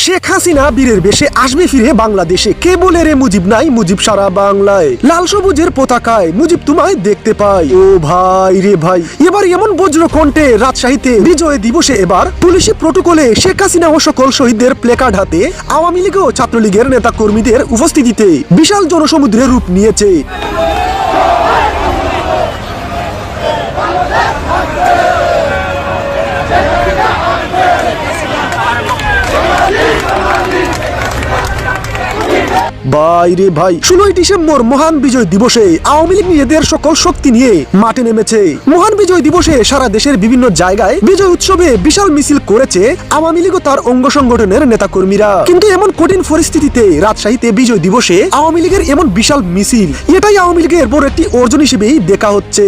শেখ হাসিনা বীরের বেশে আসবে ফিরে বাংলাদেশে, কে বলে রে মুজিব নাই, মুজিব সারা বাংলায়, লাল সবুজের পতাকায় মুজিব তোমায় দেখতে পাই। ও ভাই রে ভাই, এবার এমন বজ্র কণ্ঠে রাজশাহীতে বিজয় দিবসে এবার পুলিশি প্রটোকলে শেখ হাসিনা ও সকল শহীদদের প্লেকার্ড হাতে আওয়ামী লীগ ও ছাত্রলীগের নেতা কর্মীদের উপস্থিতিতে বিশাল জনসমুদ্রের রূপ নিয়েছে। বাইরে ভাই, 16 ডিসেম্বর মহান বিজয় দিবসে আওয়ামী লীগ নিজেদের সকল শক্তি নিয়ে মাঠে নেমেছে। মহান বিজয় দিবসে সারা দেশের বিভিন্ন জায়গায় বিজয় উৎসবে বিশাল মিছিল করেছে আওয়ামী লীগ ও তার অঙ্গ সংগঠনের নেতা কর্মীরা। কিন্তু এমন কঠিন পরিস্থিতিতে রাজশাহীতে বিজয় দিবসে আওয়ামী লীগের এমন বিশাল মিছিল, এটাই আওয়ামী লীগের বড় একটি অর্জন হিসেবেই দেখা হচ্ছে।